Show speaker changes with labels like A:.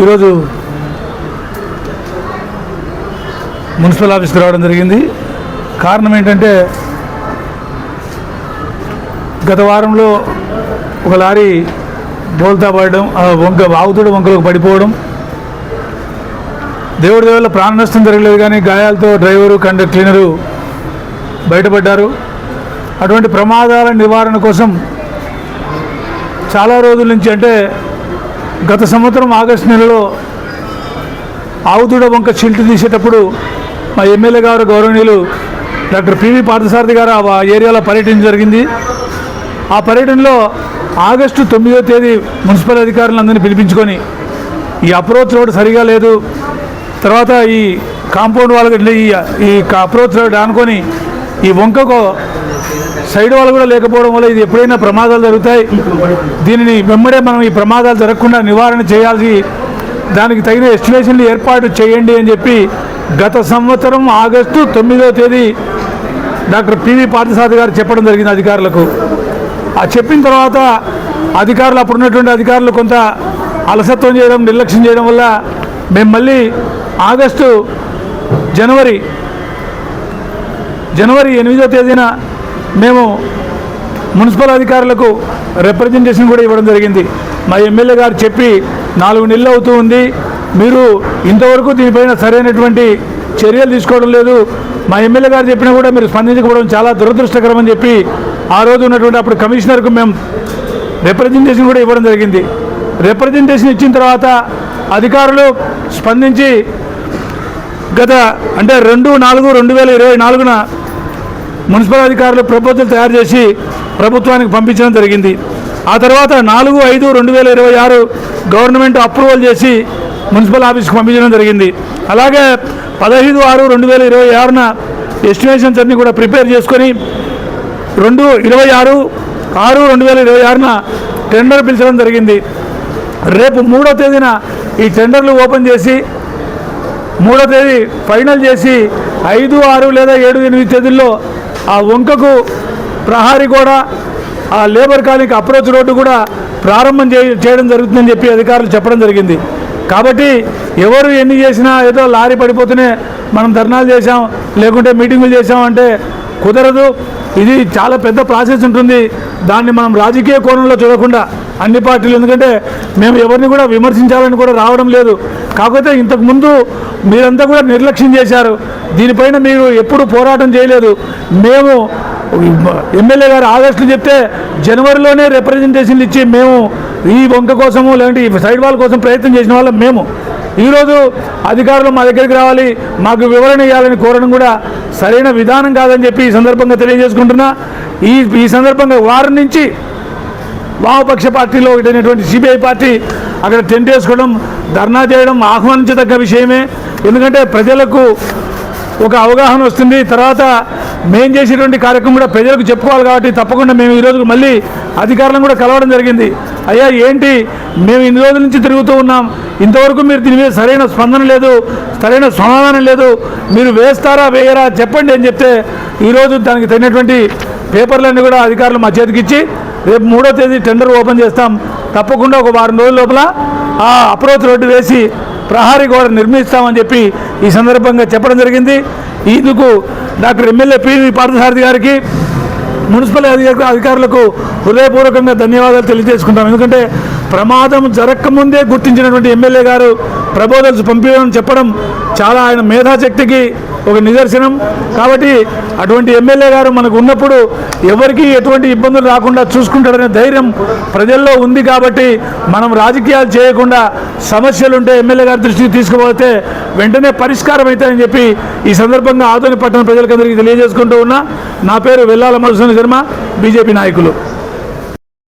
A: ఈరోజు మున్సిపల్ ఆఫీస్కి రావడం జరిగింది. కారణం ఏంటంటే గత వారంలో ఒక లారీ బోల్తా పడడం, ఆవుతూడ వంకలకు పడిపోవడం, దేవుడి వల్ల ప్రాణ నష్టం జరగలేదు కానీ గాయాలతో డ్రైవరు క్లీనరు బయటపడ్డారు. అటువంటి ప్రమాదాల నివారణ కోసం చాలా రోజుల నుంచి, అంటే గత సంవత్సరం ఆగస్టు నెలలో ఆవుతూడ వంక చిల్టు తీసేటప్పుడు మా ఎమ్మెల్యే గారు గౌరవనీయులు డాక్టర్ పివి పార్థసారథి గారు ఆ ఏరియాలో పర్యటన జరిగింది. ఆ పర్యటనలో ఆగస్టు 9వ తేదీ మున్సిపల్ అధికారులందరినీ పిలిపించుకొని ఈ అప్రోచ్ రోడ్ సరిగా లేదు, తర్వాత ఈ కాంపౌండ్ వాళ్ళకి ఈ అప్రోచ్ రోడ్ అనుకొని ఈ వంకకు సైడ్ వాళ్ళు కూడా లేకపోవడం వల్ల ఇది ఎప్పుడైనా ప్రమాదాలు జరుగుతాయి, దీనిని వెంబడే మనం ఈ ప్రమాదాలు జరగకుండా నివారణ చేయాల్సి, దానికి తగిన ఎస్టిమేషన్లు ఏర్పాటు చేయండి అని చెప్పి గత సంవత్సరం ఆగస్టు 9వ తేదీ డాక్టర్ పివి పార్థసారథి గారు చెప్పడం జరిగింది అధికారులకు. ఆ చెప్పిన తర్వాత అధికారులు, అప్పుడున్నటువంటి అధికారులు కొంత అలసత్వం చేయడం, నిర్లక్ష్యం చేయడం వల్ల మేము మళ్ళీ ఆగస్టు జనవరి 8వ తేదీన మేము మున్సిపల్ అధికారులకు రిప్రజెంటేషన్ కూడా ఇవ్వడం జరిగింది. మా ఎమ్మెల్యే గారు చెప్పి 4 నెలలు అవుతూ ఉంది, మీరు ఇంతవరకు దీనిపైన సరైనటువంటి చర్యలు తీసుకోవడం లేదు, మా ఎమ్మెల్యే గారు చెప్పినా కూడా మీరు స్పందించకపోవడం చాలా దురదృష్టకరం అని చెప్పి ఆ రోజు ఉన్నటువంటి అప్పుడు కమిషనర్కు మేము రిప్రజెంటేషన్ కూడా ఇవ్వడం జరిగింది. రిప్రజెంటేషన్ ఇచ్చిన తర్వాత అధికారులు స్పందించి అంటే 2/4/2024న మున్సిపల్ అధికారులు ప్రపోజల్ తయారు చేసి ప్రభుత్వానికి పంపించడం జరిగింది. ఆ తర్వాత 4/5/2026 గవర్నమెంట్ అప్రూవల్ చేసి మున్సిపల్ ఆఫీస్కి పంపించడం జరిగింది. అలాగే 15/6/2026న ఎస్టిమేషన్స్ అన్నీ కూడా ప్రిపేర్ చేసుకొని 26/6/2026న టెండర్ పిలిచడం జరిగింది. రేపు 3వ తేదీన ఈ టెండర్లు ఓపెన్ చేసి 3వ తేదీ ఫైనల్ చేసి 5, 6 లేదా 7, 8 తేదీల్లో ఆ వంకకు ప్రహారీ కూడా, ఆ లేబర్ కాలనీకి అప్రోచ్ రోడ్డు కూడా ప్రారంభం చేయడం జరుగుతుందని చెప్పి అధికారులు చెప్పడం జరిగింది. కాబట్టి ఎవరు ఎన్ని చేసినా ఏదో లారీ పడిపోతూనే మనం ధర్నాలు చేసాం లేకుంటే మీటింగులు చేసామంటే కుదరదు. ఇది చాలా పెద్ద ప్రాసెస్ ఉంటుంది. దాన్ని మనం రాజకీయ కోణంలో చూడకుండా అన్ని పార్టీలు, ఎందుకంటే మేము ఎవరిని కూడా విమర్శించాలని కూడా రావడం లేదు, కాకపోతే ఇంతకుముందు మీరంతా కూడా నిర్లక్ష్యం చేశారు, దీనిపైన మీరు ఎప్పుడు పోరాటం చేయలేదు. మేము ఎమ్మెల్యే గారు ఆగస్టులో చెప్తే జనవరిలోనే రిప్రజెంటేషన్లు ఇచ్చి మేము ఈ వంక కోసము లేదంటే ఈ సైడ్ వాల్ కోసం ప్రయత్నం చేసిన వాళ్ళం మేము. ఈరోజు అధికారులు మా దగ్గరికి రావాలి, మాకు వివరణ ఇవ్వాలని కోరడం కూడా సరైన విధానం కాదని చెప్పి ఈ సందర్భంగా తెలియజేసుకుంటున్నా. ఈ సందర్భంగా వారం నుంచి వామపక్ష పార్టీలో ఒకటైనటువంటి సిపిఐ పార్టీ అక్కడ టెంట్ వేసుకోవడం, ధర్నా చేయడం ఆహ్వానించదగ్గ విషయమే. ఎందుకంటే ప్రజలకు ఒక అవగాహన వస్తుంది, తర్వాత మేము చేసేటువంటి కార్యక్రమం కూడా ప్రజలకు చెప్పుకోవాలి. కాబట్టి తప్పకుండా మేము ఈరోజు మళ్ళీ అధికారులను కూడా కలవడం జరిగింది. అయ్యా ఏంటి, మేము ఇన్ని రోజుల నుంచి తిరుగుతూ ఉన్నాం, ఇంతవరకు మీరు దీని మీద సరైన స్పందన లేదు, సరైన సమాధానం లేదు, మీరు వేస్తారా వేయరా చెప్పండి అని చెప్తే ఈరోజు దానికి తగినటువంటి పేపర్లన్నీ కూడా అధికారులు మా చేతికి ఇచ్చి రేపు 3వ తేదీ టెండర్ ఓపెన్ చేస్తాం. తప్పకుండా ఒక వారం రోజుల లోపల ఆ అప్రోచ్ రోడ్డు వేసి ప్రహారీ గోడ నిర్మిస్తామని చెప్పి ఈ సందర్భంగా చెప్పడం జరిగింది. ఇందుకు డాక్టర్ ఎమ్మెల్యే పివి పార్థసారథి గారికి, మున్సిపల్ అధికారులకు హృదయపూర్వకంగా ధన్యవాదాలు తెలియజేసుకుంటాం. ఎందుకంటే ప్రమాదం జరగకముందే గుర్తించినటువంటి ఎమ్మెల్యే గారు ప్రపోజల్స్ పంపించడం చెప్పడం చాలా ఆయన మేధాశక్తికి ఒక నిదర్శనం. కాబట్టి అటువంటి ఎమ్మెల్యే గారు మనకు ఉన్నప్పుడు ఎవరికి ఎటువంటి ఇబ్బందులు రాకుండా చూసుకుంటాడనే ధైర్యం ప్రజల్లో ఉంది. కాబట్టి మనం రాజకీయాలు చేయకుండా సమస్యలుంటే ఎమ్మెల్యే గారి దృష్టికి తీసుకుపోతే వెంటనే పరిష్కారం అవుతాయని చెప్పి ఈ సందర్భంగా ఆదోని పట్టణ ప్రజలకందరికీ తెలియజేసుకుంటూ ఉన్నా. నా పేరు వెల్లాల మధుసూదన శర్మ, బీజేపీ నాయకులు.